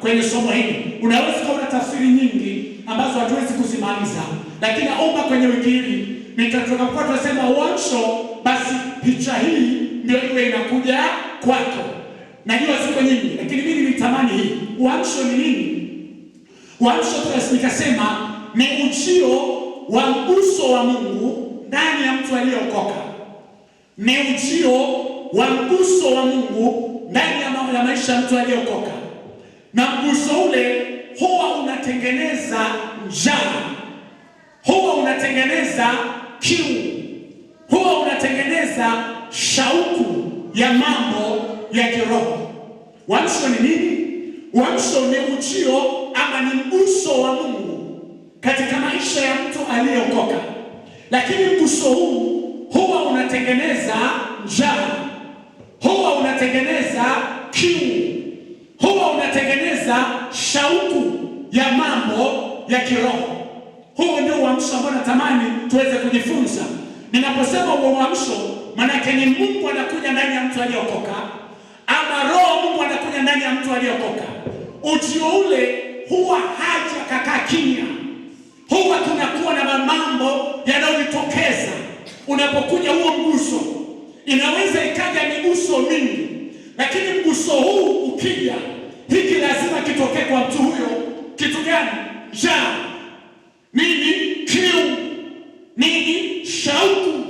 kwenye somo hili. Unaweza kuona tafsiri nyingi ambazo hatuwezi kuzimaliza, lakini naomba kwenye wiki hili nitatoka tunasema uamsho, basi picha hii ndio iwe inakuja kwako. Najua ziko nyingi, lakini mimi nitamani hii. Uamsho ni nini? Uamsho nikasema ni ujio wa mguso wa Mungu ndani ya mtu aliyeokoka. Ni ujio wa mguso wa Mungu ndani ya maisha ya mtu aliyeokoka. Na mguso ule huwa unatengeneza njaa, huwa unatengeneza kiu, huwa unatengeneza shauku ya mambo ya kiroho. Uamsho ni nini? Uamsho ni ujio ama ni mguso wa Mungu katika maisha ya mtu aliyeokoka. Lakini mguso huu huwa unatengeneza njaa, huwa unatengeneza kiu, huwa unatengeneza shauku ya mambo ya kiroho. Huo ndio uamsho ambao natamani tuweze kujifunza. Ninaposema uamsho, maana yake ni Mungu anakuja ndani ya mtu aliyeokoka, ama roho Mungu anakuja ndani ya mtu aliyeokoka. Ujio ule huwa haja kakaa kimya. Huwa tunakuwa na mambo yanayojitokeza unapokuja huo mguso. Inaweza ikaja miguso mingi, lakini mguso huu ukija, hiki lazima kitokee kwa mtu huyo. Kitu gani? Njaa. Nini? Kiu. Nini? Shauku.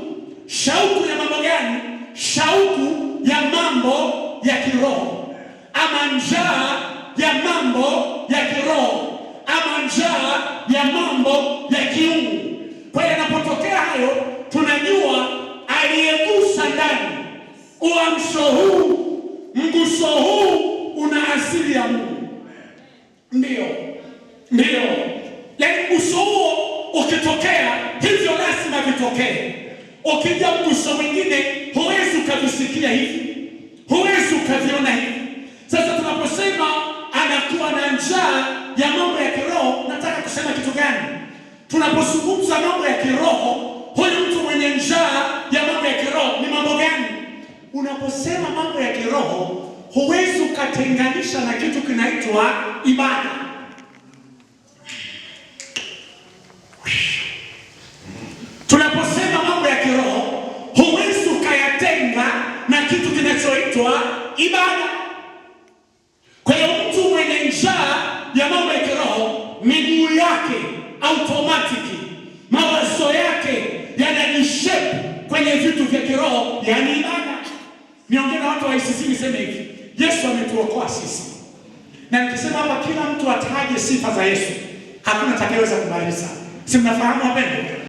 Shauku ya mambo gani? Shauku ya mambo ya kiroho, ama njaa ya mambo ya kiroho, ama njaa ya mambo ya kiungu. Kwa hiyo yanapotokea hayo, tunajua aliyegusa ndani. Uamsho huu, mguso huu una asili ya Mungu. Ndio. Lakini mguso huo ukitokea, hivyo lazima vitokee. Ukija mguso mwingine, huwezi ukavisikia hivi, huwezi ukaviona hivi. Sasa tunaposema anakuwa na njaa ya mambo ya kiroho, nataka kusema kitu gani? Tunapozungumza mambo ya kiroho, huyu mtu mwenye njaa ya mambo ya kiroho ni mambo gani? Unaposema mambo ya kiroho, huwezi ukatenganisha na kitu kinaitwa ibada. Tunaposema mambo ya kiroho, huwezi ukayatenga na kitu kinachoitwa ibada. Kwa hiyo mtu mwenye njaa ya mambo ya kiroho, miguu yake automatiki, mawazo yake yanajishape kwenye vitu vya kiroho, yani ibada. Niongea na watu wa ICC niseme hivi, Yesu ametuokoa sisi. Na nikisema hapa kila mtu ataje sifa za Yesu, hakuna atakayeweza kumaliza. Si mnafahamu wapendwa?